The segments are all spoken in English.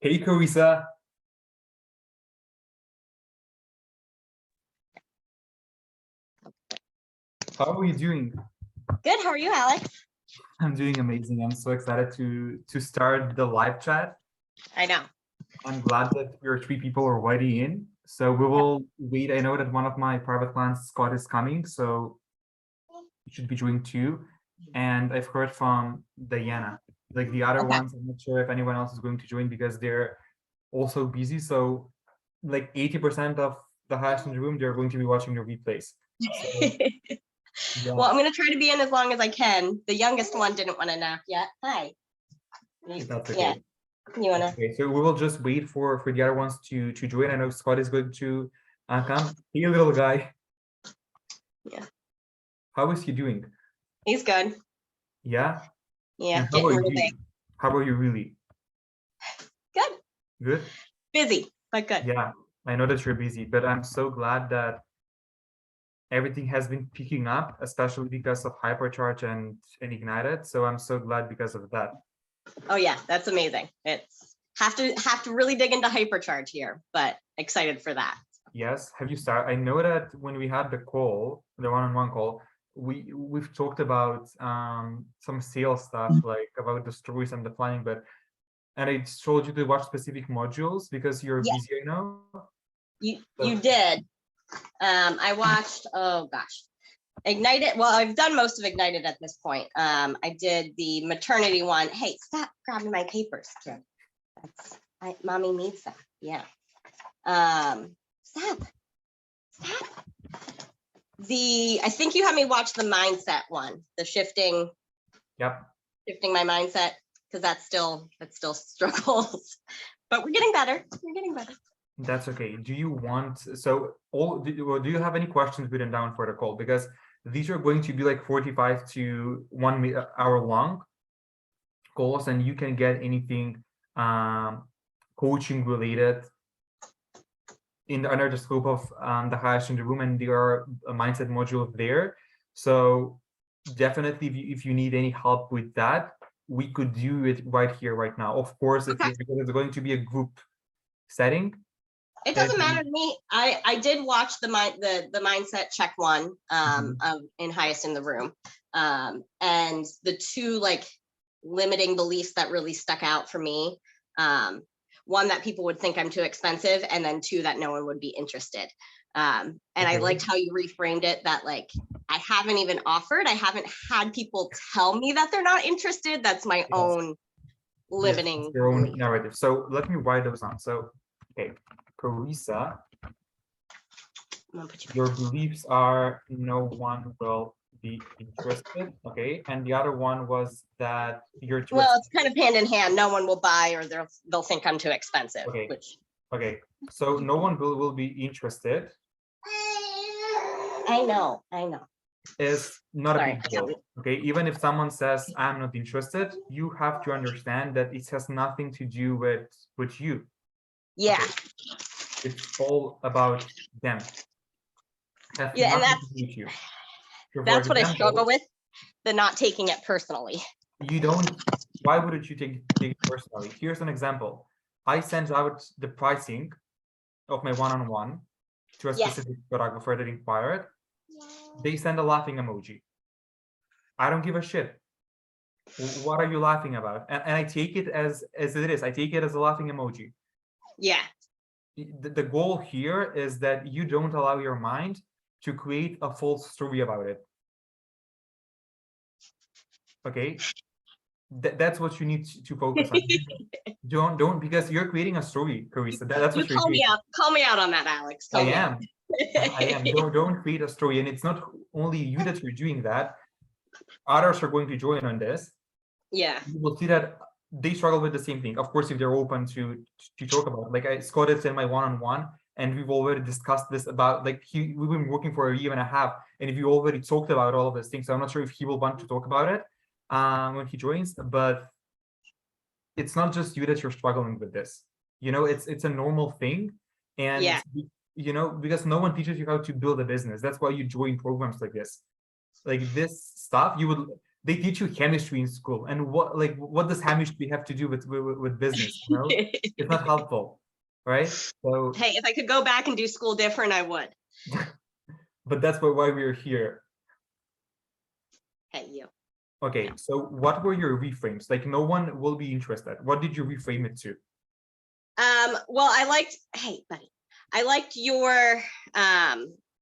Hey, Carissa. How are you doing? Good. How are you, Alex? I'm doing amazing. I'm so excited to start the live chat. I know. I'm glad that we're three people already in. So we will wait. I know that one of my private clients, Scott, is coming, so you should be joining too. And I've heard from Diana. Like the other ones, I'm not sure if anyone else is going to join because they're also busy. So like 80% of the house in the room, they're going to be watching the replays. So, yeah. Well, I'm going to try to be in as long as I can. The youngest one didn't want to nap yet. Hi. That's okay. Yeah. You want to? Okay, so we will just wait for the other ones to join. I know Scott is going to come. Hey, little guy. Yeah. How is he doing? He's good. Yeah. Yeah. And how Getting are real you? big. How are you really? Good. Good. Busy, but good. Yeah, I know that you're busy, but I'm so glad that everything has been picking up, especially because of Hypercharge and Ignited. So I'm so glad because of that. Oh yeah, that's amazing. It's have to really dig into Hypercharge here, but excited for that. Yes. Have you started? I know that when we had the call, the one-on-one call, we've talked about some sales stuff, like about the stories and the planning, and I told you to watch specific modules because you're busy, I know. You did. I watched, oh gosh, Ignited. Well, I've done most of Ignited at this point. I did the maternity one. Hey, stop grabbing my papers, kid. Mommy needs that. Yeah. Stop. I think you had me watch the mindset one, the shifting. Yep. Shifting my mindset, because that's still struggles, but we're getting better. We're getting better. That's okay. Do you want, so do you have any questions written down for the call? Because these are going to be like 45 to 1 hour long calls, and you can get anything coaching related under the scope of the highest in the room, and there are a mindset module there. So definitely, if you need any help with that, we could do it right here, right now. Of course, because it's going to be a group setting. It doesn't matter to me. I did watch the mindset check one in highest in the room, and the two like limiting beliefs that really stuck out for me. One that people would think I'm too expensive, and then two that no one would be interested. And I liked how you reframed it, that like I haven't even offered. I haven't had people tell me that they're not interested. That's my own limiting your own narrative. So let me write those on. So okay, Carissa, your beliefs are no one will be interested. Okay, and the other one was that you're too it's kind of hand in hand. No one will buy, or they'll think I'm too expensive. Okay. Okay. So no one will be interested. I know. Is not a big deal. Okay. Even if someone says I'm not interested, you have to understand that it has nothing to do with you. Yeah. Okay? It's all about them. Yeah, and that's what I struggle with, the not taking it personally. You don't. Why wouldn't you take it personally? Here's an example. I sent out the pricing of my one-on-one to a specific photographer that inquired. They send a laughing emoji. I don't give a shit. What are you laughing about? And I take it as it is. I take it as a laughing emoji. Yeah. The goal here is that you don't allow your mind to create a false story about it. Okay? That's what you need to focus on. Don't, because you're creating a story, Carissa. That's what you're doing. Call me out on that, Alex. I am. Don't create a story. And it's not only you that you're doing that. Others are going to join on this. Yeah. You will see that they struggle with the same thing. Of course, if they're open to talk about it. Like Scott is in my one-on-one, and we've already discussed this about like we've been working for a year and a half, and if you already talked about all of these things, so I'm not sure if he will want to talk about it when he joins, but it's not just you that you're struggling with this. You know, it's a normal thing, and you know, because no one teaches you how to build a business. That's why you join programs like this. Like this stuff, they teach you chemistry in school, and what does chemistry have to do with business? You know, it's not helpful, right? So, Hey, if I could go back and do school different, I would. but that's why we're here. Hey, you. Okay, so what were your reframes? Like, no one will be interested. What did you reframe it to? Well, hey, buddy, I liked your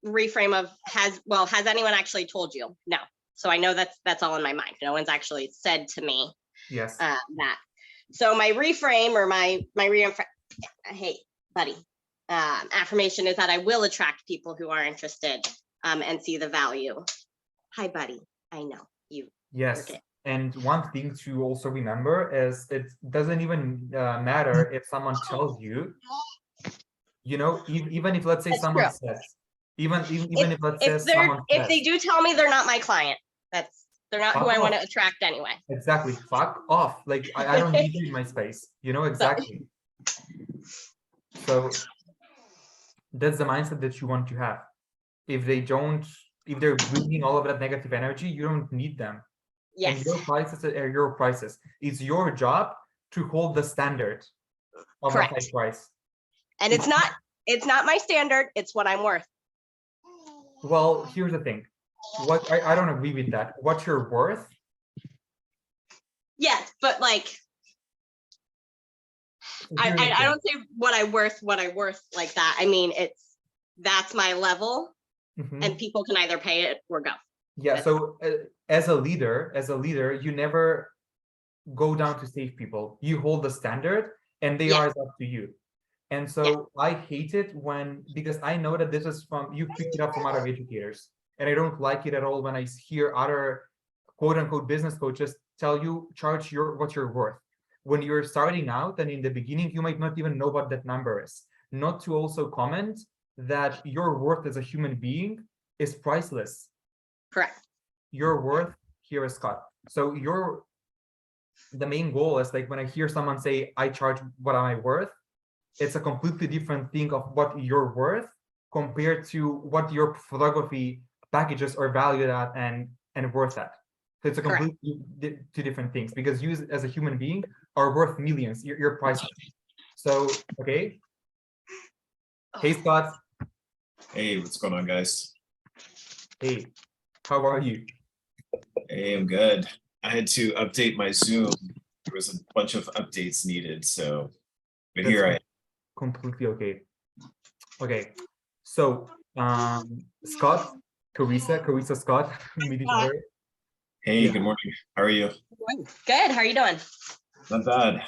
reframe of has anyone actually told you? No. So I know that's all in my mind. No one's actually said to me Yes. that. So my reframe or my hey, buddy, affirmation is that I will attract people who are interested and see the value. Hi, buddy. I know you. Yes. And one thing to also remember is it doesn't even matter if someone tells you, you know, even if, let's say, That's someone true. says, even if let's say if they do tell me they're not my client, they're not who I want to off. attract anyway. Exactly. Fuck off. Like, I don't need you in my space. You know, exactly. So that's the mindset that you want to have. If they're bringing all of that negative energy, you don't need them. Yes. And your prices are your prices. It's your job to hold the standard of a high price. And it's not my standard, it's what I'm worth. Well, here's the thing. What I don't agree with that. What you're worth. Yes, but like I don't say what I worth like that. I mean, that's my level, and people can either pay it or go. Yeah. So as a leader, you never go down to save people. You hold the standard, and they are up to you. And so I hate it because I know that this is you picked it up from other educators, and I don't like it at all when I hear other quote unquote business coaches tell you charge what you're worth. When you're starting out and in the beginning, you might not even know what that number is. Not to also comment that your worth as a human being is priceless. Correct. Your worth here is Scott. So the main goal is like when I hear someone say, I charge what am I worth? It's a completely different thing of what you're worth compared to what your photography packages are valued at and worth at. So it's a completely two different things, because you as a human being are worth millions. You're priceless. So, okay. Hey, Scott. Hey, what's going on, guys? Hey, how are you? Hey, I'm good. I had to update my Zoom. There was a bunch of updates needed, so but here I am. Completely okay. Okay, so Scott, Carissa, Scott, meet each other. Hey, good morning. How are you? Good. How are you doing? Not bad.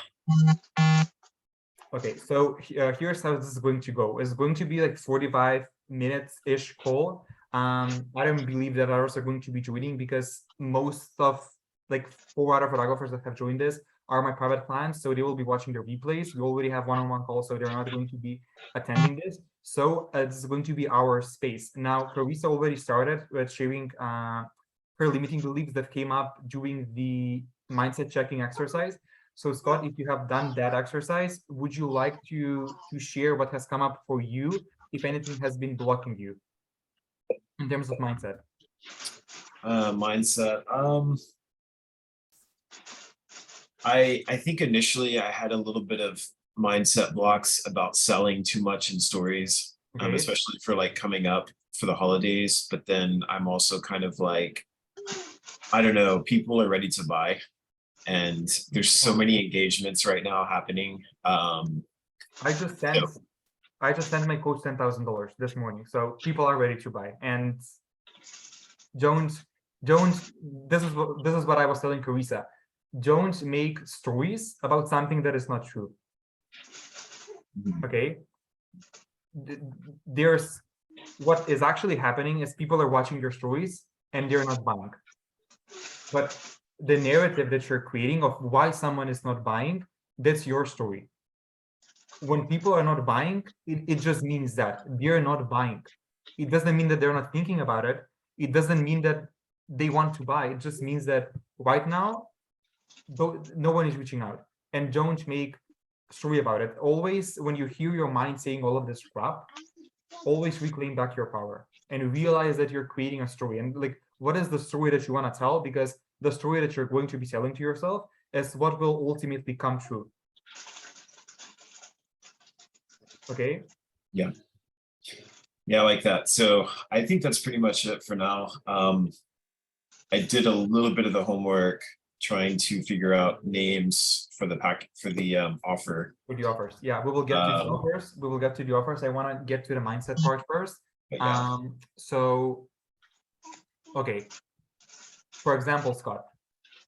Okay, so here's how this is going to go. It's going to be like 45 minutes-ish call. I don't believe that others are going to be joining because most of like 4 other photographers that have joined this are my private clients, so they will be watching the replays. We already have one-on-one calls, so they're not going to be attending this. So this is going to be our space. Now, Carissa already started with sharing her limiting beliefs that came up during the mindset checking exercise. So Scott, if you have done that exercise, would you like to share what has come up for you, if anything has been blocking you in terms of mindset? Mindset. I think initially I had a little bit of mindset blocks about selling too much in stories, especially for like coming up for the holidays. But then I'm also kind of like, I don't know, people are ready to buy. And there's so many engagements right now happening. I just sent my coach $10,000 this morning, so people are ready to buy. And Jones, this is what I was telling Carissa. Don't make stories about something that is not true. Okay, there's what is actually happening is people are watching your stories and they're not buying. But the narrative that you're creating of why someone is not buying, that's your story. When people are not buying, it just means that they're not buying. It doesn't mean that they're not thinking about it. It doesn't mean that they want to buy. It just means that right now, no one is reaching out. And don't make story about it. Always, when you hear your mind saying all of this crap, always reclaim back your power and realize that you're creating a story. And like, what is the story that you want to tell? Because the story that you're going to be selling to yourself is what will ultimately come true. Okay. Yeah. Yeah, I like that. So I think that's pretty much it for now. I did a little bit of the homework trying to figure out names for the offer. With the offers. Yeah, we will get to the offers. We will get to the offers. I want to get to the mindset part first. Yeah. So, okay. For example, Scott,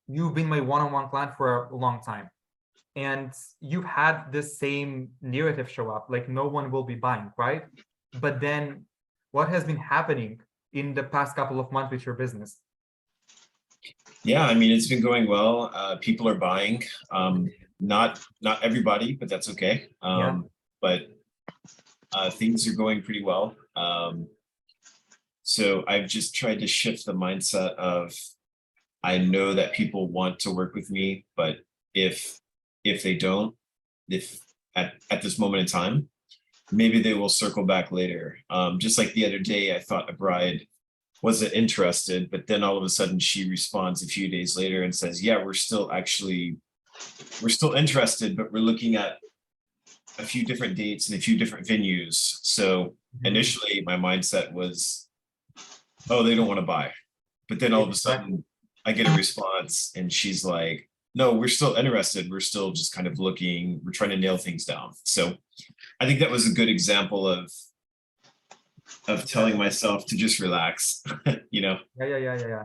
you've been my one-on-one client for a long time, and you've had this same narrative show up, like no one will be buying, right? But then what has been happening in the past couple of months with your business? Yeah, I mean, it's been going well. People are buying. Not everybody, but that's okay. But things are going pretty well. So I've just tried to shift the mindset of, I know that people want to work with me, but if they don't, if at this moment in time, maybe they will circle back later. Just like the other day, I thought a bride wasn't interested, but then all of a sudden she responds a few days later and says, yeah, we're still interested, but we're looking at a few different dates and a few different venues. So initially my mindset was, oh, they don't want to buy. But then all of a sudden I get a response and she's like, no, we're still interested. We're still just kind of looking, we're trying to nail things down. So I think that was a good example of telling myself to just relax, you know? Yeah.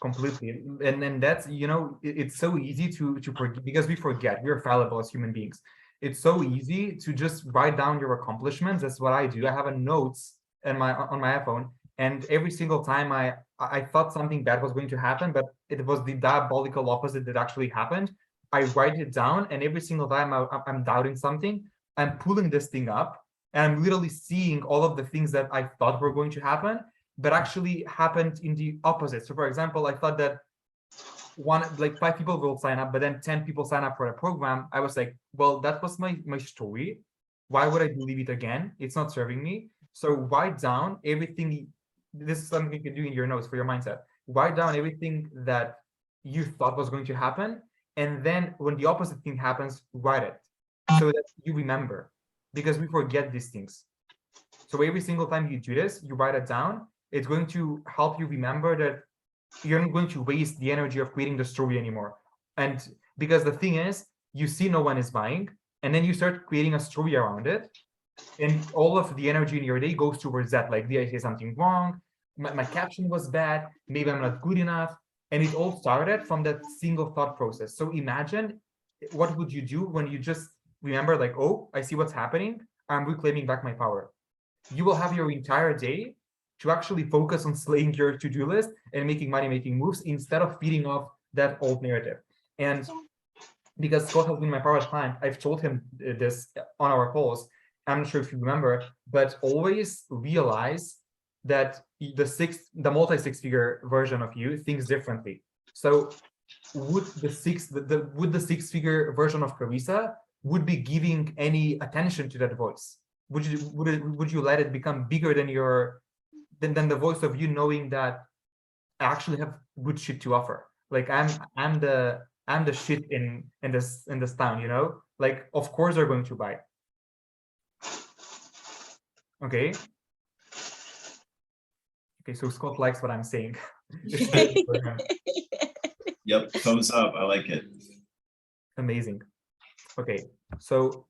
Completely. And then that's, it's so easy to forget, because we forget, we're fallible as human beings. It's so easy to just write down your accomplishments. That's what I do. I have a notes on my iPhone, and every single time I thought something bad was going to happen, but it was the diabolical opposite that actually happened. I write it down, and every single time I'm doubting something, I'm pulling this thing up, and I'm literally seeing all of the things that I thought were going to happen, but actually happened in the opposite. So for example, I thought that 5 people will sign up, but then 10 people sign up for a program. I was like, well, that was my story. Why would I believe it again? It's not serving me. So write down everything. This is something you can do in your notes for your mindset. Write down everything that you thought was going to happen. And then when the opposite thing happens, write it so that you remember, because we forget these things. So every single time you do this, you write it down. It's going to help you remember that you're not going to waste the energy of creating the story anymore. And because the thing is, you see no one is buying, and then you start creating a story around it, and all of the energy in your day goes towards that. Like, did I say something wrong? My caption was bad. Maybe I'm not good enough. And it all started from that single thought process. So imagine, what would you do when you just remember, like, oh, I see what's happening. I'm reclaiming back my power. You will have your entire day to actually focus on slaying your to-do list and making money, making moves, instead of feeding off that old narrative. And because Scott has been my private client, I've told him this on our calls. I'm not sure if you remember, but always realize that the multi-six-figure version of you thinks differently. So would the six-figure version of Carissa would be giving any attention to that voice? Would you let it become bigger than than the voice of you, knowing that I actually have good shit to offer? Like, I'm the shit in this town, like, of course they're going to buy. Okay, so Scott likes what I'm saying. Yep, thumbs up, I like it. Amazing. Okay, so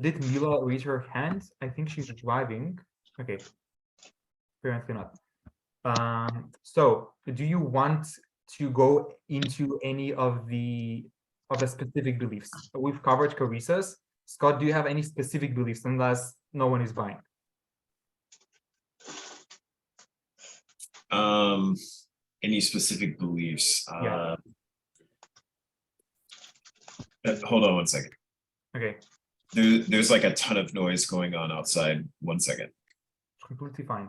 did Mila raise her hand? I think she's driving. Okay, apparently not. So do you want to go into any of the specific beliefs? We've covered Carissa's. Scott, do you have any specific beliefs, unless no one is buying? Any specific beliefs? Yeah. Hold on one second. Okay. There's like a ton of noise going on outside. 1 second. Completely fine.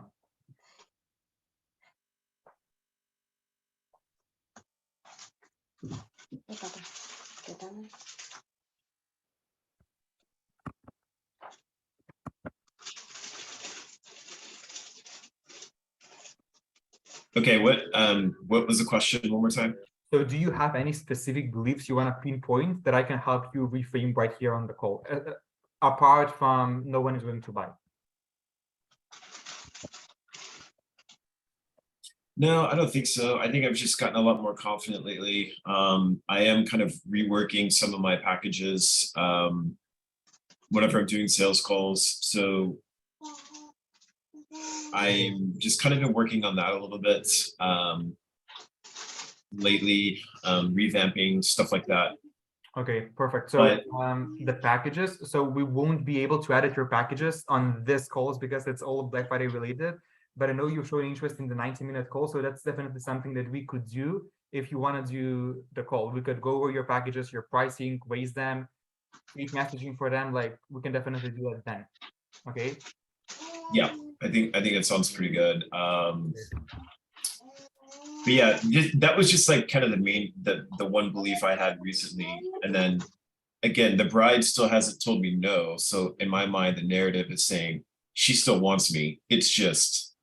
Okay, what was the question one more time? So do you have any specific beliefs you want to pinpoint that I can help you reframe right here on the call, apart from no one is willing to buy? No, I don't think so. I think I've just gotten a lot more confident lately. I am kind of reworking some of my packages whenever I'm doing sales calls. So I'm just kind of been working on that a little bit lately, revamping stuff like that. Okay, perfect. So But the packages, so we won't be able to edit your packages on this calls because it's all Black Friday related. But I know you're showing interest in the 90-minute call, so that's definitely something that we could do if you want to do the call. We could go over your packages, your pricing, raise them, create messaging for them. Like we can definitely do that then. Okay. yeah, I think it sounds pretty good. But yeah, that was just like kind of the one belief I had recently. And then again, the bride still hasn't told me no. So in my mind, the narrative is saying she still wants me. It's just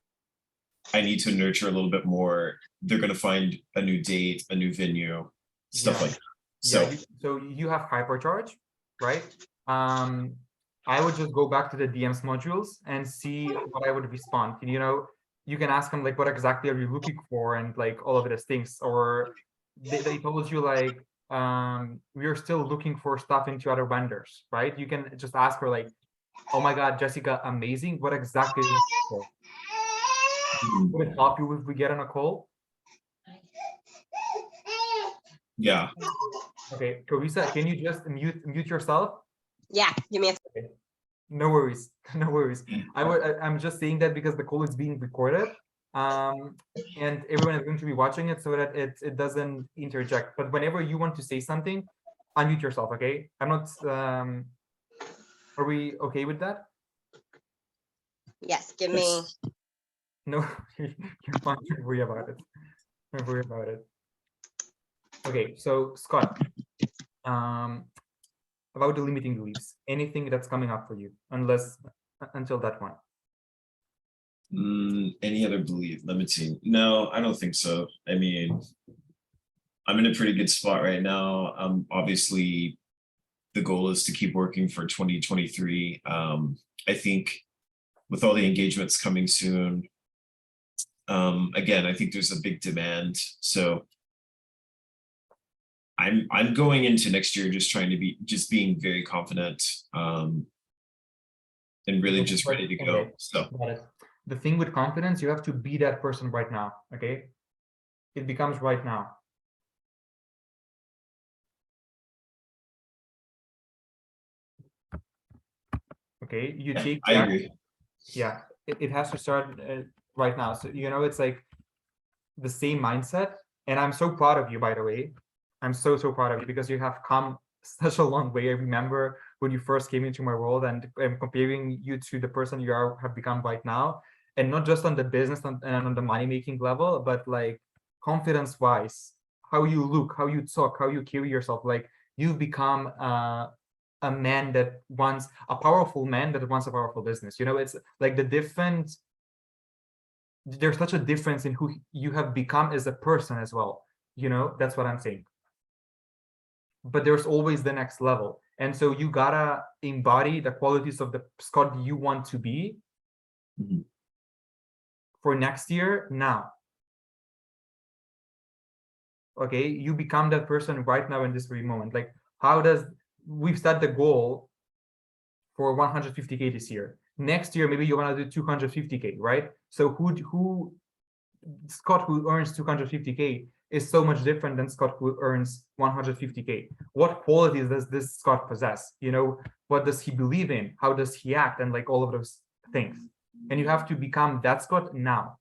I need to nurture a little bit more. They're gonna find a new date, a new venue, stuff like that. So yeah, so you have hypercharge, right? I would just go back to the DMs modules and see what I would respond. You know, you can ask them like, what exactly are you looking for, and like all of these things, or they told you like, we're still looking for stuff into other vendors, right? You can just ask her like, oh my God, Jessica, amazing. What exactly are you looking for? Would it help you if we get on a call? yeah. Okay, Carissa, can you just mute yourself? Yeah, give me a Okay. No worries, no worries. I'm just saying that because the call is being recorded, and everyone is going to be watching it so that it doesn't interject. But whenever you want to say something, unmute yourself. Okay, I'm not. Are we okay with that? yes, give me. Yes. No, you're fine. Don't worry about it. Don't worry about it. Okay, so Scott, about the limiting beliefs, anything that's coming up for you, until that one. Any other belief limiting? No, I don't think so. I mean, I'm in a pretty good spot right now. Obviously, the goal is to keep working for 2023. I think with all the engagements coming soon, again, I think there's a big demand. So I'm going into next year just trying to being very confident, and really just ready to go. Okay, So got it. The thing with confidence, you have to be that person right now. Okay, it becomes right now. Okay, you take I that. agree. Yeah, it has to start right now. So you know, it's like the same mindset. And I'm so proud of you, by the way. I'm so proud of you because you have come such a long way. I remember when you first came into my world, and I'm comparing you to the person you have become right now, and not just on the business and on the money making level, but like confidence wise, how you look, how you talk, how you carry yourself. Like you've become a man that wants a powerful man that wants a powerful business. You know, it's like there's such a difference in who you have become as a person as well. You know, that's what I'm saying. But there's always the next level. And so you gotta embody the qualities of the Scott you want to be for next year now. Okay, you become that person right now in this very moment. Like, we've set the goal for 150K this year. Next year, maybe you want to do 250K, right? So who Scott who earns 250K is so much different than Scott who earns 150K. What qualities does this Scott possess? You know, what does he believe in? How does he act? And like all of those things. And you have to become that Scott now.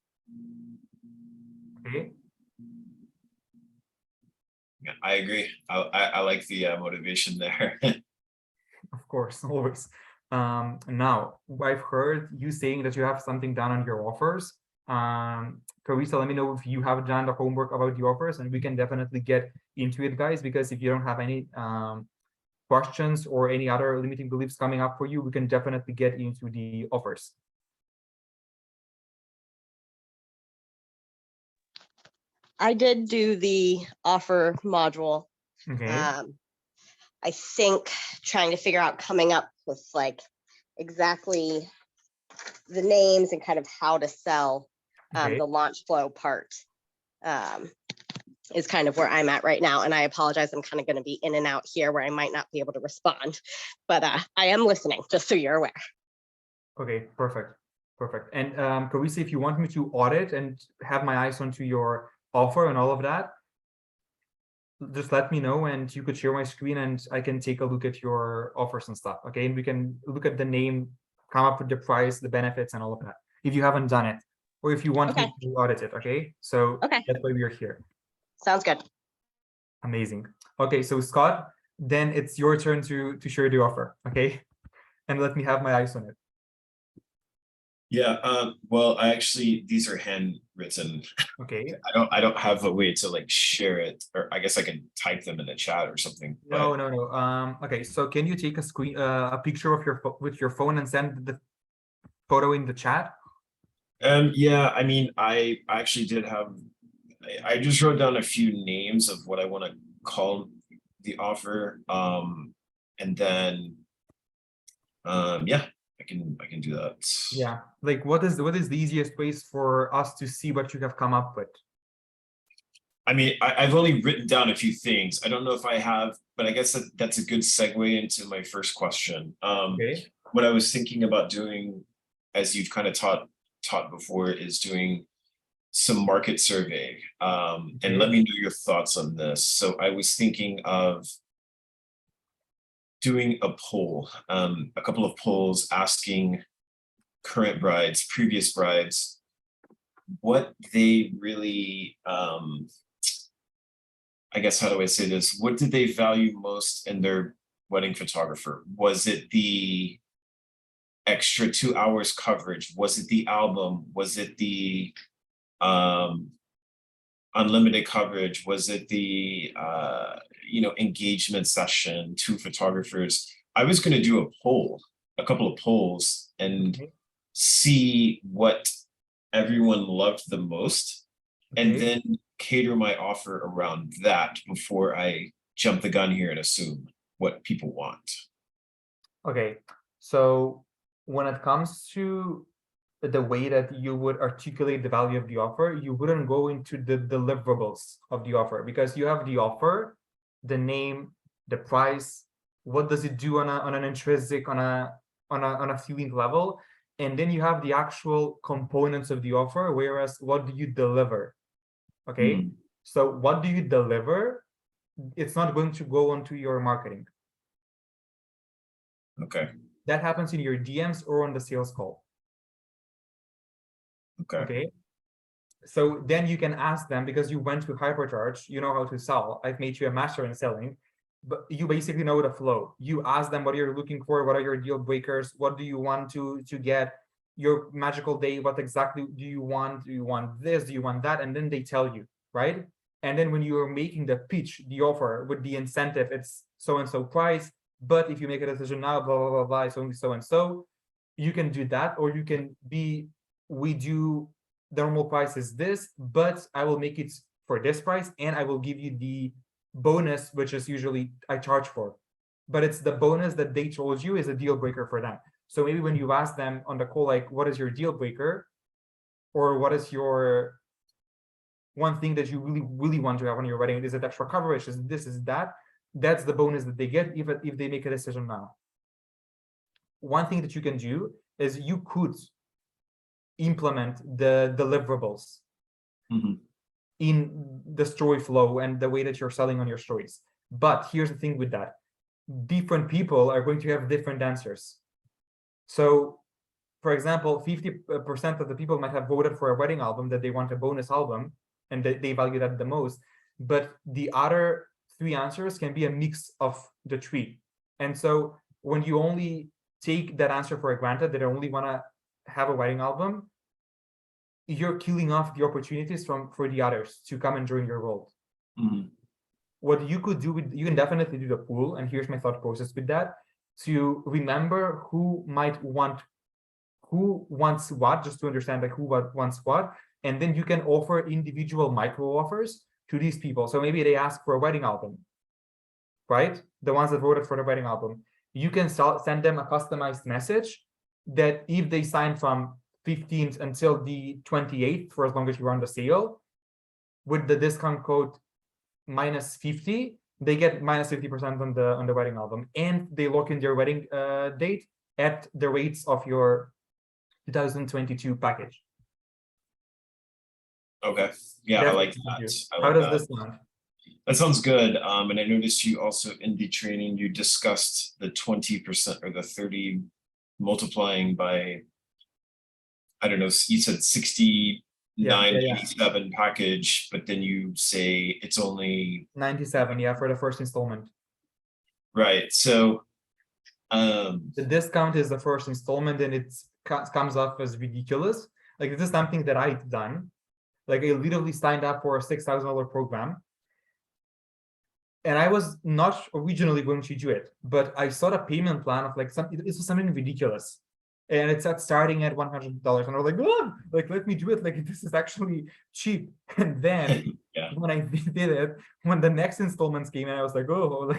Okay. Yeah, I agree. I like the motivation there. Of course, always. Now, I've heard you saying that you have something done on your offers. Carissa, let me know if you have done the homework about the offers, and we can definitely get into it, guys, because if you don't have any questions or any other limiting beliefs coming up for you, we can definitely get into the offers. I did do the offer module. Okay. I think trying to figure out coming up with like exactly the names and kind of how to sell Okay. the launch flow part is kind of where I'm at right now. And I apologize, I'm kind of going to be in and out here where I might not be able to respond, but I am listening, just so you're aware. Okay, perfect. Perfect. And Carissa, if you want me to audit and have my eyes onto your offer and all of that, just let me know and you could share my screen and I can take a look at your offers and stuff. Okay, and we can look at the name, come up with the price, the benefits, and all of that. If you haven't done it, or if you want me to audit it. Okay, so Okay. that's why we are here. Sounds good. Amazing. Okay, so Scott, then it's your turn to share the offer. Okay, and let me have my eyes on it. Yeah, well, I actually, these are handwritten. Okay. I don't have a way to like share it, or I guess I can type them in the chat or something. No. Okay, so can you take a picture of with your phone and send the photo in the chat? Yeah, I mean, I actually did have, I just wrote down a few names of what I want to call the offer. And then, yeah, I can do that. Yeah, like what is the easiest ways for us to see what you have come up with? I mean, I've only written down a few things. I don't know if I have, but I guess that's a good segue into my first question. Okay. What I was thinking about doing, as you've kind of taught before, is doing some market survey. And let me know your thoughts on this. So I was thinking of doing a poll, a couple of polls asking current brides, previous brides, what they really, I guess, how do I say this? What did they value most in their wedding photographer? Was it the extra 2 hours coverage? Was it the album? Was it the unlimited coverage? Was it the engagement session, 2 photographers? I was going to do a poll, a couple of polls, and see what everyone loved the most, and then cater my offer around that before I jump the gun here and assume what people want. Okay, so when it comes to the way that you would articulate the value of the offer, you wouldn't go into the deliverables of the offer, because you have the offer, the name, the price, what does it do on an intrinsic, on a feeling level, and then you have the actual components of the offer, whereas what do you deliver? Okay, so what do you deliver? It's not going to go onto your marketing. Okay. That happens in your DMs or on the sales call. Okay. So then you can ask them, because you went to hypercharge, you know how to sell. I've made you a master in selling, but you basically know the flow. You ask them what you're looking for, what are your deal breakers, what do you want to get your magical day, what exactly do you want? Do you want this? Do you want that? And then they tell you, right? And then when you are making the pitch, the offer with the incentive, it's so and so price. But if you make a decision now, blah blah blah blah, it's only so and so. You can do that, or you can be, we do the normal price is this, but I will make it for this price, and I will give you the bonus, which is usually I charge for. But it's the bonus that they told you is a deal breaker for them. So maybe when you ask them on the call, like, what is your deal breaker? Or what is your one thing that you really, really want to have on your wedding? Is it extra coverage? Is this, is that? That's the bonus that they get if they make a decision now. One thing that you can do is you could implement the deliverables in the story flow and the way that you're selling on your stories. But here's the thing with that. Different people are going to have different answers. So, for example, 50% of the people might have voted for a wedding album, that they want a bonus album, and they value that the most. But the other 3 answers can be a mix of the 3. And so when you only take that answer for granted, that I only want to have a wedding album, you're killing off the opportunities for the others to come and join your world. What you could do with, you can definitely do the pool, and here's my thought process with that, to remember who might want, who wants what, just to understand like who wants what, and then you can offer individual micro offers to these people. So maybe they ask for a wedding album, right? The ones that voted for the wedding album. You can send them a customized message that if they sign from 15th until the 28th, for as long as you run the sale, with the discount code -50, they get -50% on the wedding album, and they lock in their wedding date at the rates of your 2022 package. Okay, yeah, I That's like what you that. do. I How like does that. this sound? That sounds good. And I noticed you also in the training, you discussed the 20% or the 30 multiplying by, I don't know, you said 69.87 package, but then you say it's only 97, yeah, for the first installment. right. So The discount is the first installment, and it comes off as ridiculous. Like, this is something that I've done. Like, I literally signed up for a $6,000 program, and I was not originally going to do it, but I saw the payment plan of like it was something ridiculous, and it said starting at $100, and I was like, oh, like, let me do it. Like, this is actually cheap. And then yeah, when I did it, when the next installments came in, I was like, oh,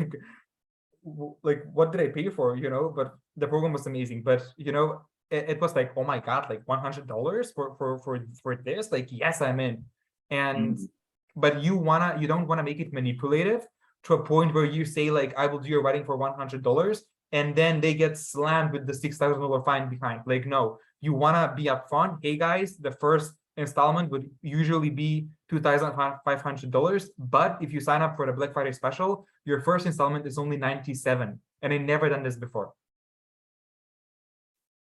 like what did I pay for? But the program was amazing. But it was like, oh my god, like $100 for this. Like, yes, I'm in. And but you don't wanna make it manipulative to a point where you say, like, I will do your wedding for $100, and then they get slammed with the $6,000 fine behind. Like, no, you wanna be upfront. Hey guys, the first installment would usually be $2,500, but if you sign up for the Black Friday special, your first installment is only $97, and I never done this before.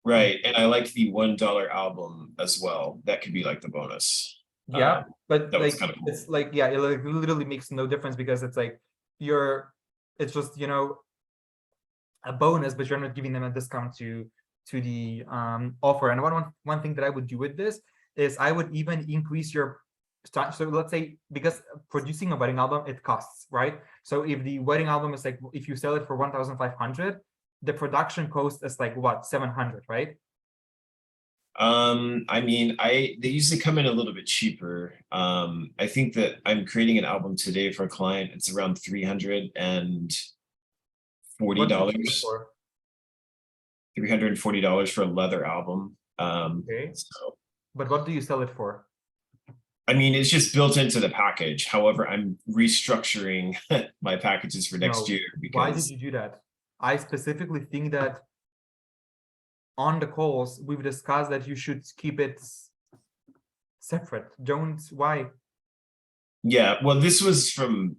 right. And I like the $1 album as well. That could be like the bonus. Yeah, but that was like, kind of cool. it's like, yeah, it like literally makes no difference, because it's like it's just a bonus, but you're not giving them a discount to the offer. And one thing that I would do with this is I would even increase your start. So let's say, because producing a wedding album, it costs, right? So if the wedding album is like, if you sell it for 1,500, the production cost is like what, 700, right? I mean, they usually come in a little bit cheaper. I think that I'm creating an album today for a client. It's around $340. What do you sell it for? $340 for a leather album. Okay. So But what do you sell it for? I mean, it's just built into the package. However, I'm restructuring my packages for next No. year Why did because you do that? I specifically think that on the calls we've discussed that you should keep it separate. Why? yeah, well, this was from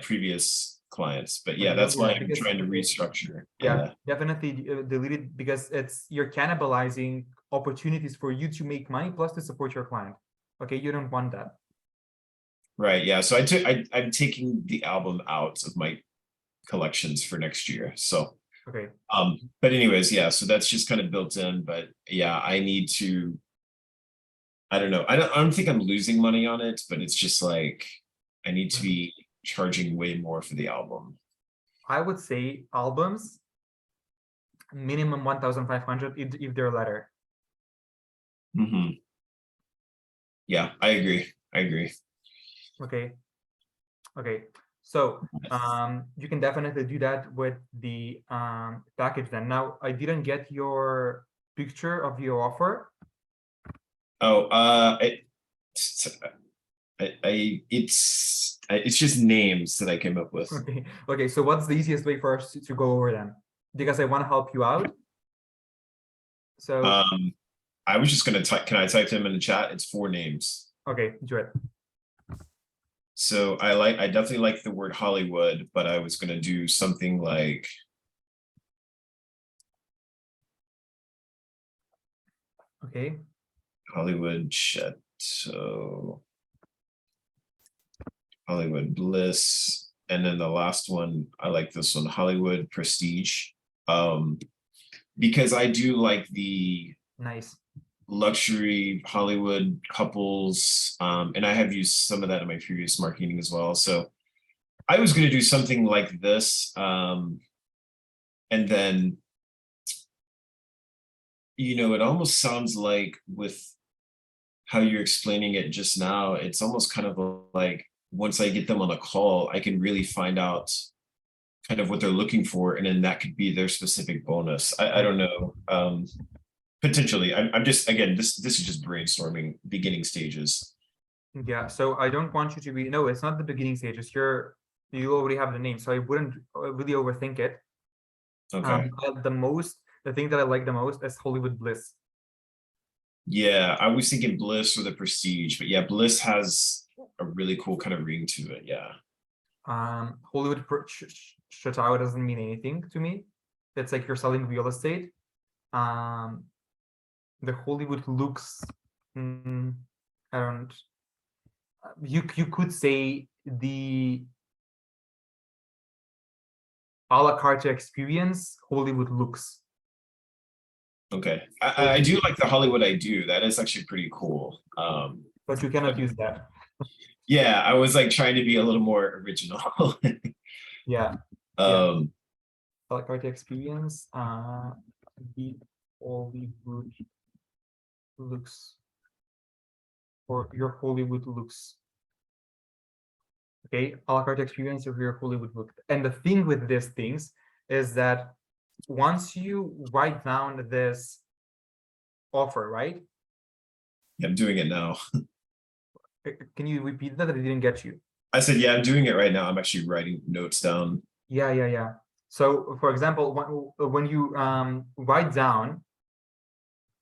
previous clients, but yeah, Okay, don't that's do why that, I'm because trying to restructure. yeah, definitely delete it, because you're cannibalizing opportunities for you to make money plus to support your client. Okay, you don't want that. Right. Yeah. So I'm taking the album out of my collections for next year. So Okay. but anyways, yeah, so that's just kind of built in. But yeah, I need to, I don't know. I don't think I'm losing money on it, but it's just like I need to be charging way more for the album. I would say albums minimum 1,500 if they're letter. Yeah, I agree. I agree. Okay. Okay. So you can definitely do that with the package then. Now, I didn't get your picture of your offer. Oh, it's just names that I came up with. Okay. Okay. So what's the easiest way for us to go over them? Because I want to help you out. So I was just gonna type. Can I type them in the chat? It's 4 names. okay, do it. So I definitely like the word Hollywood, but I was gonna do something like Okay. Hollywood Chateau, Hollywood Bliss, and then the last one, I like this one, Hollywood Prestige. Because I do like the Nice luxury Hollywood couples, and I have used some of that in my previous marketing as well. So I was going to do something like this, and then it almost sounds like with how you're explaining it just now, it's almost kind of like once I get them on a call, I can really find out kind of what they're looking for, and then that could be their specific bonus. I don't know. Potentially, I'm just, again, this is just brainstorming, beginning stages. Yeah, so I don't want you to be, no, it's not the beginning stages. You already have the name, so I wouldn't really overthink it. Okay. The thing that I like the most is Hollywood Bliss. Yeah, I was thinking Bliss or the Prestige, but yeah, Bliss has a really cool kind of ring to it. Yeah. Hollywood Chicago doesn't mean anything to me. It's like you're selling real estate. The Hollywood looks, I don't. You could say the a la carte experience Hollywood looks. Okay. I do like the Hollywood I do. That is actually pretty cool. But you cannot use that. Yeah, I was like trying to be a little more original. Yeah. A la carte experience. The Hollywood looks, or your Hollywood looks. Okay, a la carte experience of your Hollywood look. And the thing with these things is that once you write down this offer, right? Yeah, I'm doing it now. Can you repeat that? I didn't get you. I said, yeah, I'm doing it right now. I'm actually writing notes down. Yeah. So, for example, when you write down,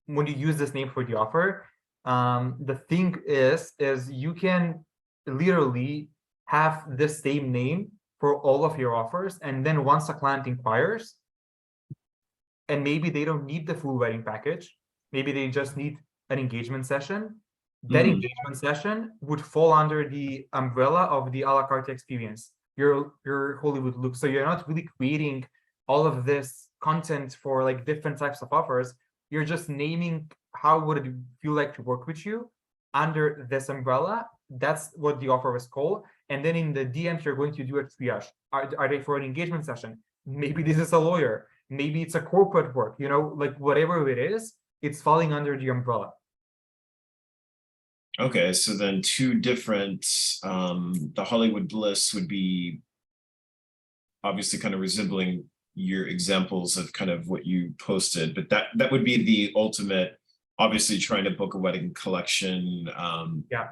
when you use this name for the offer, the thing is you can literally have the same name for all of your offers, and then once a client inquires, and maybe they don't need the full wedding package, maybe they just need an engagement session, that engagement session would fall under the umbrella of the a la carte experience, your Hollywood look. So you're not really creating all of this content for like different types of offers. You're just naming how would it feel like to work with you under this umbrella. That's what the offer is called. And then in the DMs, you're going to do a triage. Are they for an engagement session? Maybe this is a lawyer. Maybe it's a corporate work, like whatever it is, it's falling under the umbrella. Okay, so then two different, the Hollywood Bliss would be obviously kind of resembling your examples of kind of what you posted, but that would be the ultimate, obviously trying to book a wedding collection. Yeah.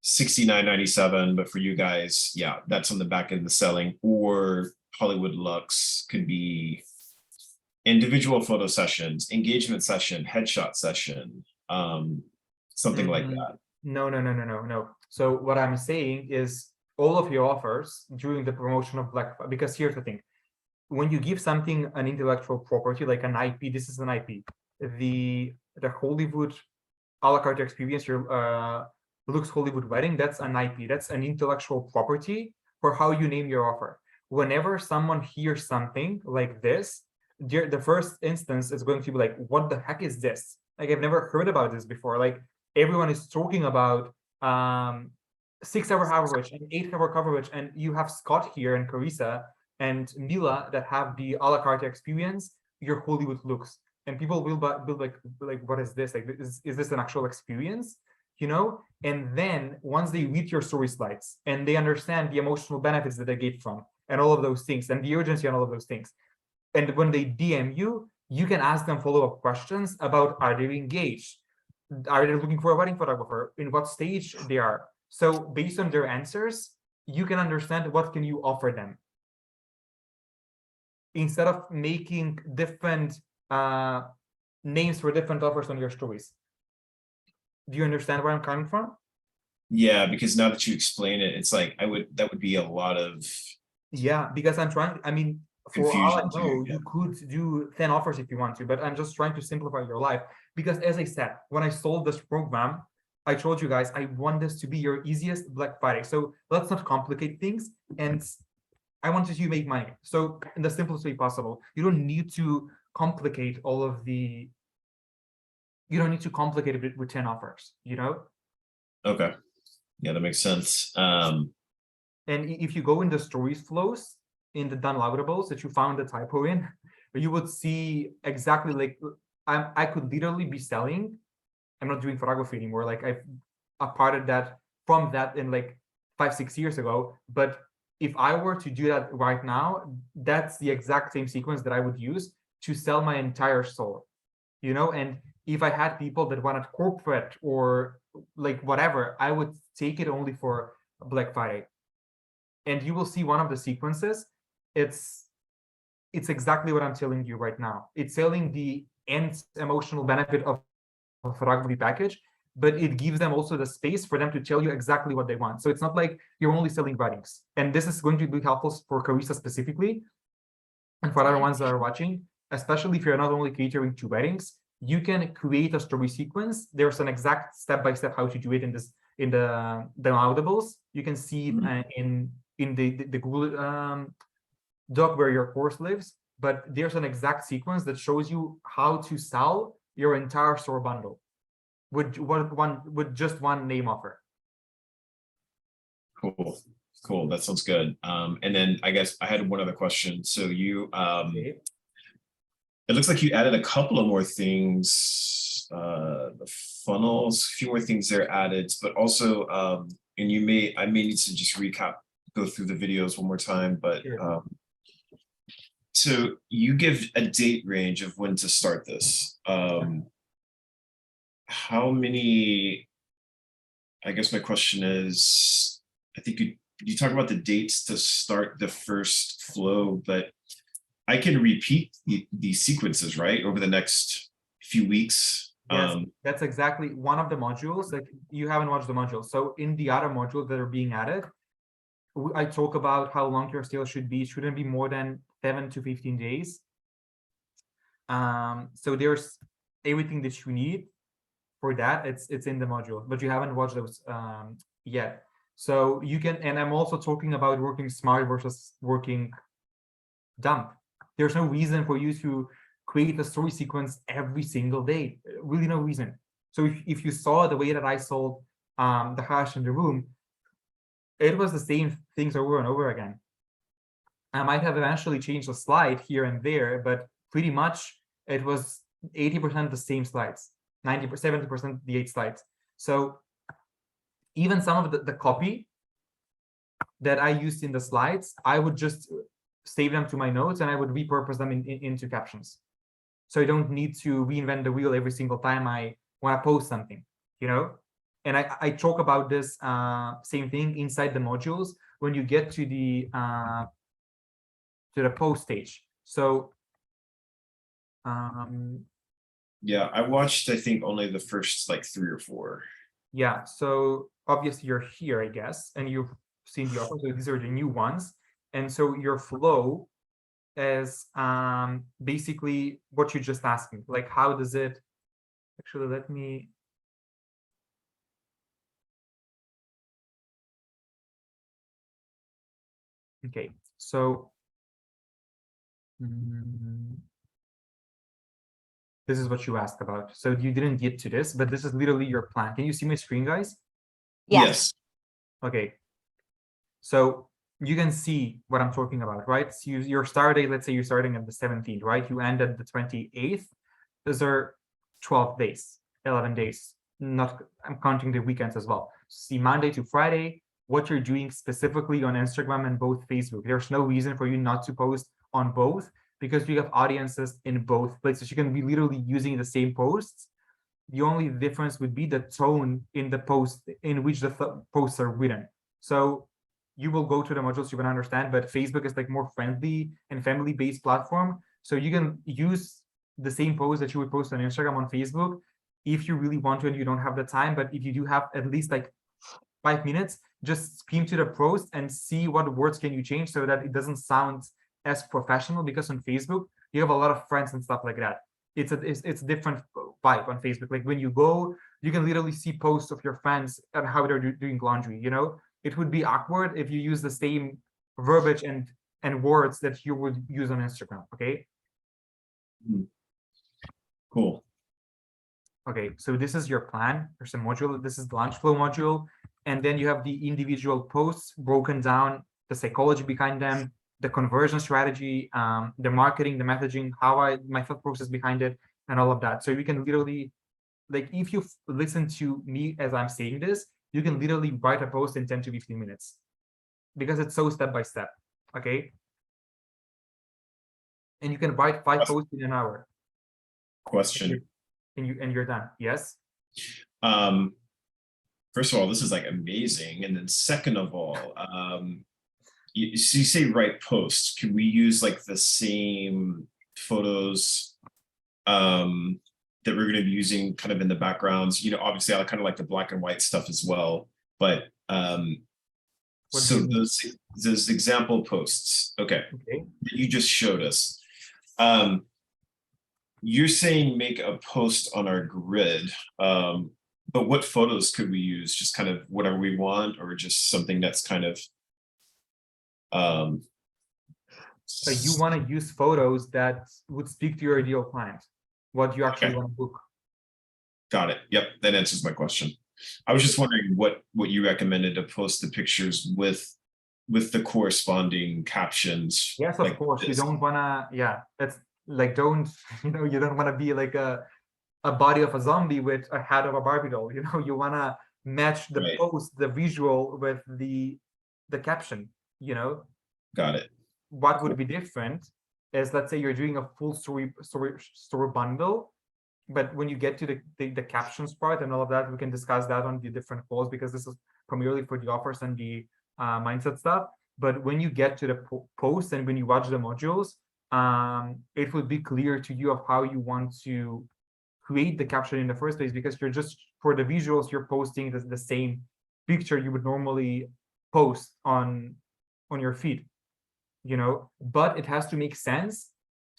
$69.97, but for you guys, yeah, that's on the back end of the selling. Or Hollywood Lux could be individual photo sessions, engagement session, headshot session, something like that. No. So what I'm saying is all of your offers during the promotion of Black, because here's the thing. When you give something an intellectual property, like an IP, this is an IP. The Hollywood a la carte experience, your Lux Hollywood wedding, that's an IP, that's an intellectual property for how you name your offer. Whenever someone hears something like this, the first instance is going to be like, what the heck is this? Like, I've never heard about this before. Like, everyone is talking about 6-hour coverage and 8-hour coverage, and you have Scott here and Carissa and Mila that have the a la carte experience, your Hollywood looks, and people will be like, what is this? Like, is this an actual experience? And then once they read your story slides and they understand the emotional benefits that they get from, and all of those things, and the urgency and all of those things, and when they DM you, you can ask them follow-up questions about, are they engaged? Are they looking for a wedding photographer? In what stage they are? So based on their answers, you can understand what can you offer them, instead of making different names for different offers on your stories. Do you understand where I'm coming from? Yeah, because now that you explain it, it's like that would be a lot of, yeah, because I'm trying, I mean, for all I know, yeah. you could do 10 offers if you want to, but I'm just trying to simplify your life. Because as I said, when I sold this program, I told you guys, I want this to be your easiest Black Friday. So let's not complicate things. And I wanted you to make money. So in the simplest way possible, you don't need to complicate all of the, you don't need to complicate it with 10 offers, Okay. Yeah, that makes sense. And if you go in the stories flows, in the downloadables that you found the typo in, you would see exactly like, I could literally be selling. I'm not doing photography anymore. Like, I've a part of that from that in like 5-6 years ago. But if I were to do that right now, that's the exact same sequence that I would use to sell my entire store, you know. And if I had people that wanted corporate or like whatever, I would take it only for Black Friday. And you will see one of the sequences. It's exactly what I'm telling you right now. It's selling the end emotional benefit of a photography package, but it gives them also the space for them to tell you exactly what they want. So it's not like you're only selling weddings. And this is going to be helpful for Carissa specifically, and for other ones that are watching, especially if you're not only catering to weddings, you can create a story sequence. There's an exact step-by-step how to do it in the downloadables. You can see in the Google doc where your course lives, but there's an exact sequence that shows you how to sell your entire store bundle with just one name offer. Cool. That sounds good. And then I guess I had one other question. So you, Okay. it looks like you added a couple of more things, the funnels, a few more things there added, but also, and I may need to just go through the videos one more time, but Sure. so you give a date range of when to start this. How many, I guess my question is, I think you talk about the dates to start the first flow, but I can repeat these sequences, right, over the next few weeks. Yes, that's exactly one of the modules. Like, you haven't watched the module. So in the other modules that are being added, I talk about how long your sale should be. It shouldn't be more than 7 to 15 days. So there's everything that you need for that. It's in the module, but you haven't watched those yet. So you can, and I'm also talking about working smart versus working dumb. There's no reason for you to create a story sequence every single day. Really no reason. So if you saw the way that I sold the hash in the room, it was the same things over and over again. I might have eventually changed a slide here and there, but pretty much it was 80% the same slides, 90%, 70% the 8 slides. So even some of the copy that I used in the slides, I would just save them to my notes and I would repurpose them into captions. So I don't need to reinvent the wheel every single time I want to post something, you know? And I talk about this same thing inside the modules when you get to the post stage. So yeah, I watched, I think, only the first like 3 or 4. Yeah, so obviously you're here, I guess, and you've seen the offer. So these are the new ones. And so your flow is basically what you just asked me. Like, how does it actually, let me. Okay, so this is what you asked about. So you didn't get to this, but this is literally your plan. Can you see my screen, guys? Yes. Okay. So you can see what I'm talking about, right? So your start date, let's say you're starting at the 17th, right? You end at the 28th. Those are 12 days, 11 days. I'm counting the weekends as well. See Monday to Friday, what you're doing specifically on Instagram and both Facebook. There's no reason for you not to post on both because you have audiences in both places. You can be literally using the same posts. The only difference would be the tone in the post in which the posts are written. So you will go to the modules, you can understand, but Facebook is like more friendly and family-based platform. So you can use the same post that you would post on Instagram on Facebook if you really want to and you don't have the time. But if you do have at least like 5 minutes, just skim to the post and see what words can you change so that it doesn't sound as professional, because on Facebook you have a lot of friends and stuff like that. It's a different vibe on Facebook. Like when you go, you can literally see posts of your friends and how they're doing laundry, you know. It would be awkward if you use the same verbiage and words that you would use on Instagram. Okay. Cool. Okay, so this is your plan. There's a module. This is the launch flow module, and then you have the individual posts broken down, the psychology behind them, the conversion strategy, the marketing, the messaging, my thought process behind it, and all of that. So you can literally like if you listen to me as I'm saying this, you can literally write a post in 10 to 15 minutes because it's so step by step. Okay. And you can write 5 posts in an hour. Question. And you're done. Yes. First of all, this is like amazing. And then second of all, you say write posts. Can we use like the same photos that we're going to be using kind of in the backgrounds? You know, obviously I kind of like the black and white stuff as well, but so those example posts, okay, that you just showed us. You're saying make a post on our grid, but what photos could we use? Just kind of whatever we want, or just something that's kind of so you want to use photos that would speak to your ideal client, what you actually want to book. Got it. Yep, that answers my question. I was just wondering what you recommended to post the pictures with the corresponding captions. Yes, of course. You don't wanna, that's like, don't, you don't want to be like a body of a zombie with a head of a Barbie doll. You want to match the post, the visual with the caption. Got it. What would be different is, let's say you're doing a full story bundle, but when you get to the captions part and all of that, we can discuss that on the different calls, because this is primarily for the offers and the mindset stuff. But when you get to the post and when you watch the modules, it will be clear to you of how you want to create the caption in the first place, because you're just, for the visuals, you're posting the same picture you would normally post on your feed, but it has to make sense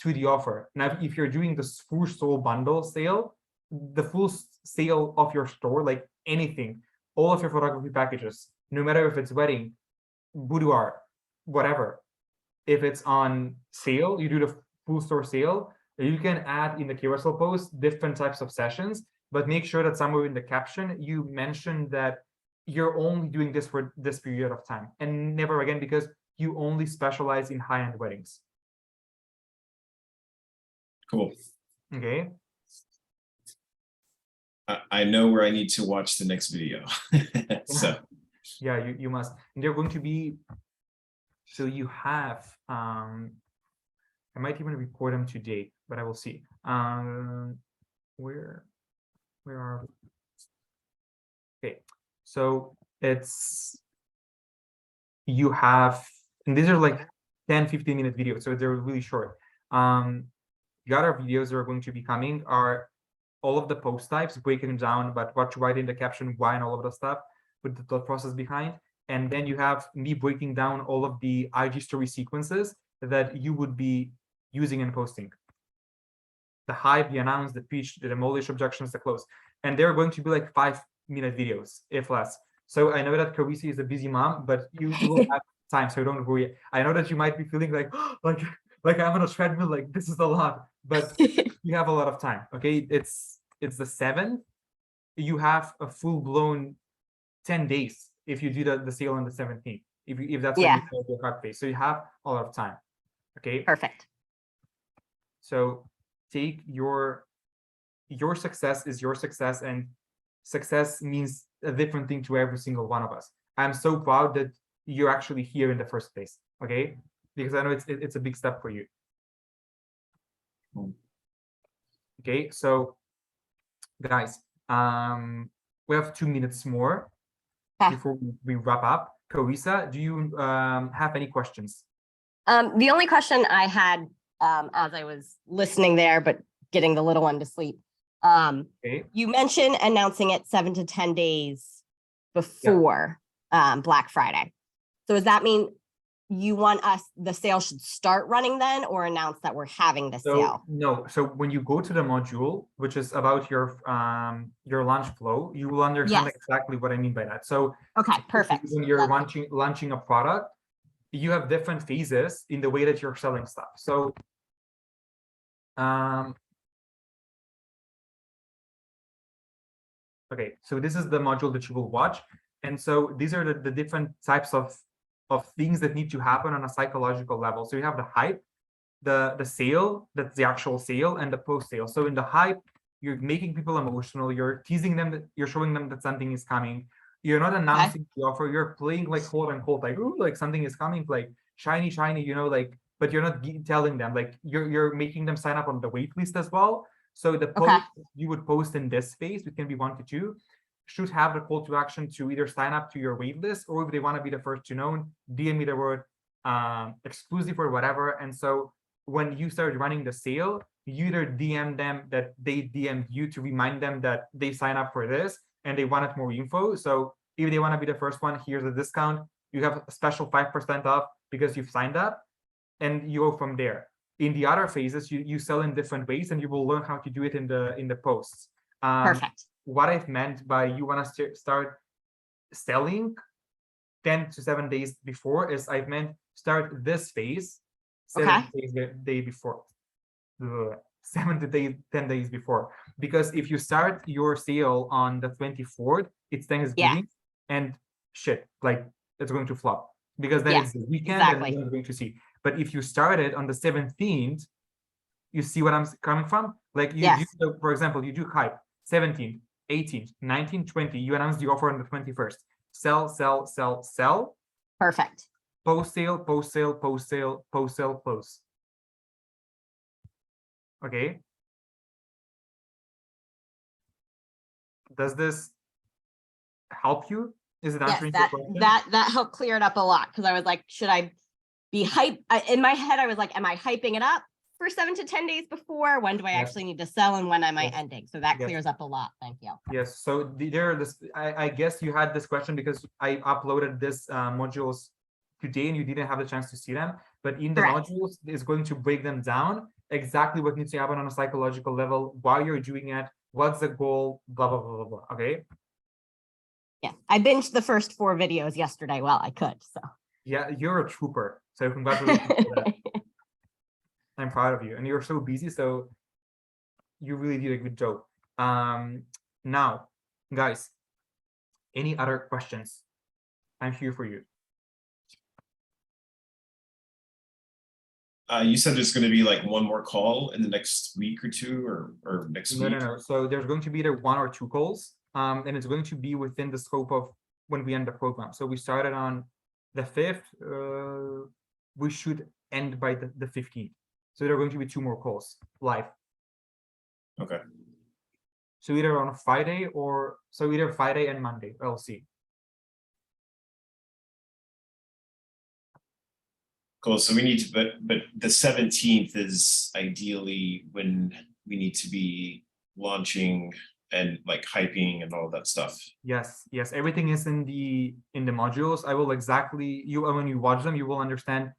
to the offer. Now, if you're doing this full store bundle sale, the full sale of your store, like anything, all of your photography packages, no matter if it's wedding, boudoir, whatever, if it's on sale, you do the full store sale. You can add in the carousel post different types of sessions, but make sure that somewhere in the caption you mention that you're only doing this for this period of time and never again, because you only specialize in high-end weddings. Cool. Okay. I know where I need to watch the next video. So yeah, you must. And they're going to be, so you have I might even record them today, but I will see. Where are we? Okay, so you have, and these are like 10-15 minute videos, so they're really short. The other videos that are going to be coming are all of the post types, breaking down about what to write in the caption, why, and all of the stuff with the thought process behind. And then you have me breaking down all of the IG story sequences that you would be using and posting. The hype, the announce, the pitch, the demolish, objections, the close. And they're going to be like 5-minute videos, if less. So I know that Carisi is a busy mom, but you will have time, so don't worry. I know that you might be feeling like, like I'm on a treadmill, like this is a lot, but you have a lot of time. Okay, it's the 7th. You have a full-blown 10 days if you do the sale on the 17th. If that's when you close your card phase, so you have a lot of time. Okay, perfect. So take your success is your success, and success means a different thing to every single one of us. I'm so proud that you're actually here in the first place. Okay, because I know it's a big step for you. Okay, so guys, we have 2 minutes more before we wrap up. Carissa, do you have any questions? The only question I had as I was listening there, but getting the little one to sleep, you mentioned announcing it 7 to 10 days before Black Friday. So does that mean you want the sale should start running then, or announce that we're having the sale? No. So when you go to the module, which is about your launch flow, you will understand exactly what I mean by that. So okay, perfect. When you're launching a product, you have different phases in the way that you're selling stuff. So okay, so this is the module that you will watch. And so these are the different types of things that need to happen on a psychological level. So you have the hype, the sale, that's the actual sale, and the post sale. So in the hype, you're making people emotional, you're teasing them, that you're showing them that something is coming. You're not announcing the offer, you're playing like quote unquote, like, ooh, like something is coming, like shiny, you know, like, but you're not telling them, like you're making them sign up on the wait list as well. So the post you would post in this phase, it can be 1 to 2, should have the call to action to either sign up to your wait list, or if they want to be the first to know, DM me the word exclusive or whatever. And so when you start running the sale, you either DM them that they DM you to remind them that they sign up for this and they wanted more info. So if they want to be the first one, here's a discount. You have a special 5% off because you've signed up, and you go from there. In the other phases, you sell in different ways, and you will learn how to do it in the posts. Perfect. What I've meant by you want to start selling 10 to 7 days before is I've meant start this phase 7 days the day before. 7 to 10 days before, because if you start your sale on the 24th, it's Thanksgiving, and shit, like it's going to flop because then it's the weekend and you're not going to see. But if you start it on the 17th, you see what I'm coming from? Like you do, for example, you do hype 17th, 18th, 19th, 20, you announce the offer on the 21st. Sell. Perfect. Post sale, post sale, post sale, post sale, close. Okay. Does this help you? Is it answering your question? That helped clear it up a lot, because I was like, should I be hype? In my head, I was like, am I hyping it up for 7 to 10 days before? When do I actually need to sell, and when am I ending? So that clears up a lot. Thank you. Yes. So I guess you had this question because I uploaded this modules today and you didn't have the chance to see them. But in the modules, is going to break them down exactly what needs to happen on a psychological level, why you're doing it, what's the goal, blah blah blah blah blah. Okay. Yeah, I binged the first 4 videos yesterday while I could. So yeah, you're a trooper. So congratulations for that. I'm proud of you, and you're so busy, so you really did a good job. Now, guys, any other questions? I'm here for you. You said there's going to be like one more call in the next week or two, or next week? No. So there's going to be either 1 or 2 calls, and it's going to be within the scope of when we end the program. So we started on the 5th. We should end by the 15th. So there are going to be 2 more calls live. Okay. So either on Friday either Friday and Monday. I'll see. Cool. So we need to, but the 17th is ideally when we need to be launching and like hyping and all that stuff. Yes. Everything is in the modules. I will when you watch them, you will understand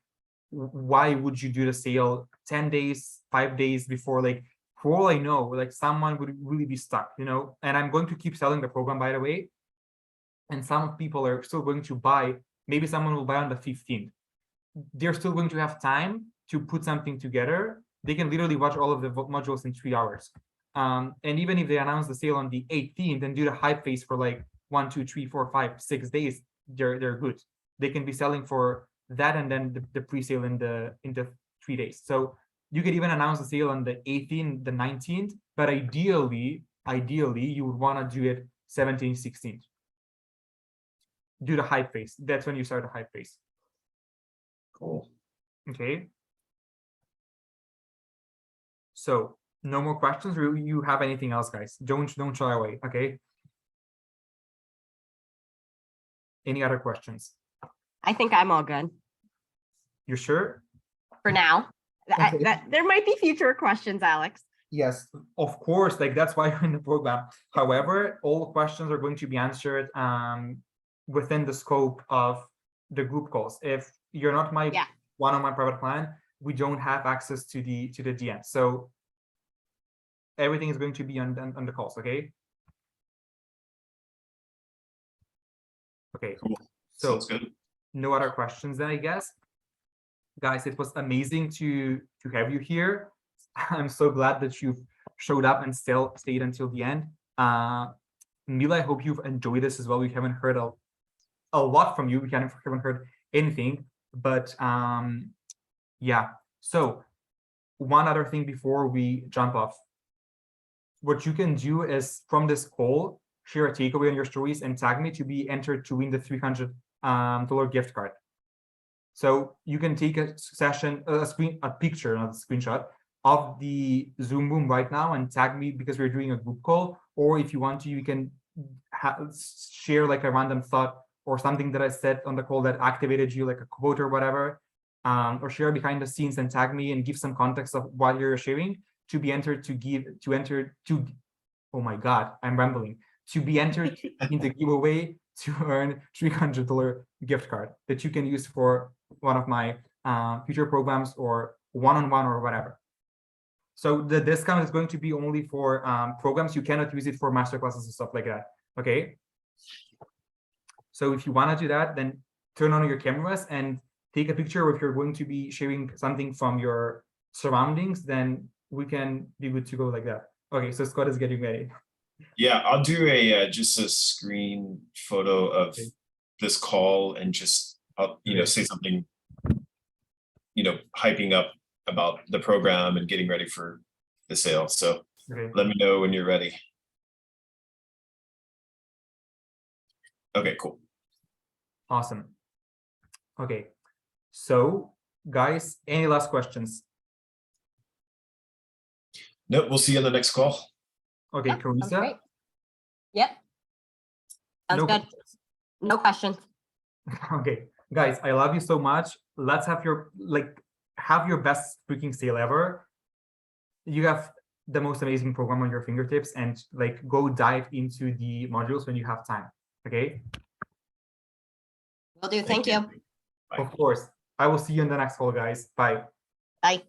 why would you do the sale 10 days, 5 days before. Like, for all I know, like someone would really be stuck, you know. And I'm going to keep selling the program, by the way. And some people are still going to buy. Maybe someone will buy on the 15th. They're still going to have time to put something together. They can literally watch all of the modules in 3 hours. And even if they announce the sale on the 18th and do the hype phase for like 1, 2, 3, 4, 5, 6 days, they're good. They can be selling for that, and then the pre-sale in the 3 days. So you could even announce the sale on the 18th, the 19th, but ideally you would want to do it 17th, 16th. Do the hype phase. That's when you start the hype phase. Cool. Okay. So no more questions, or you have anything else, guys? Don't shy away. Okay. Any other questions? I think I'm all good. You're sure? For now. Okay. There might be future questions, Alex. Yes, of course. Like, that's why you're in the program. However, all questions are going to be answered within the scope of the group calls. If you're not my one-on-one private client, we don't have access to the DM. So everything is going to be on the calls. Okay. Okay. Cool. So sounds good. No other questions then, I guess. Guys, it was amazing to have you here. I'm so glad that you've showed up and still stayed until the end. Mila, I hope you've enjoyed this as well. We haven't heard a lot from you. We haven't heard anything, but yeah. So one other thing before we jump off. what you can do is from this call, share a takeaway on your stories and tag me to be entered to win the $300 gift card. So you can take a session, a picture, not a screenshot of the Zoom room right now and tag me because we're doing a group call. Or if you want to, you can share like a random thought or something that I said on the call that activated you, like a quote or whatever, or share behind the scenes and tag me and give some context of what you're sharing to be entered oh my God, I'm rambling, to be entered in the giveaway to earn $300 gift card that you can use for one of my future programs or one-on-one or whatever. So the discount is going to be only for programs. You cannot use it for masterclasses and stuff like that. Okay. So if you want to do that, then turn on your cameras and take a picture. Or if you're going to be sharing something from your surroundings, then we can be good to go like that. Okay, so Scott is getting ready. Yeah, I'll do a just a screen photo of this call and just say something, hyping up about the program and getting ready for the sale. So let me know when you're ready. Okay, cool. Awesome. Okay, so guys, any last questions? Nope, we'll see you on the next call. Okay, Yep, sounds Carissa? great. Yep. Sounds No good. questions. No questions. Okay, guys, I love you so much. Let's have your best freaking sale ever. You have the most amazing program on your fingertips, and go dive into the modules when you have time. Okay. Will do. Thank you. Bye. Of course. I will see you in the next call, guys. Bye. Bye.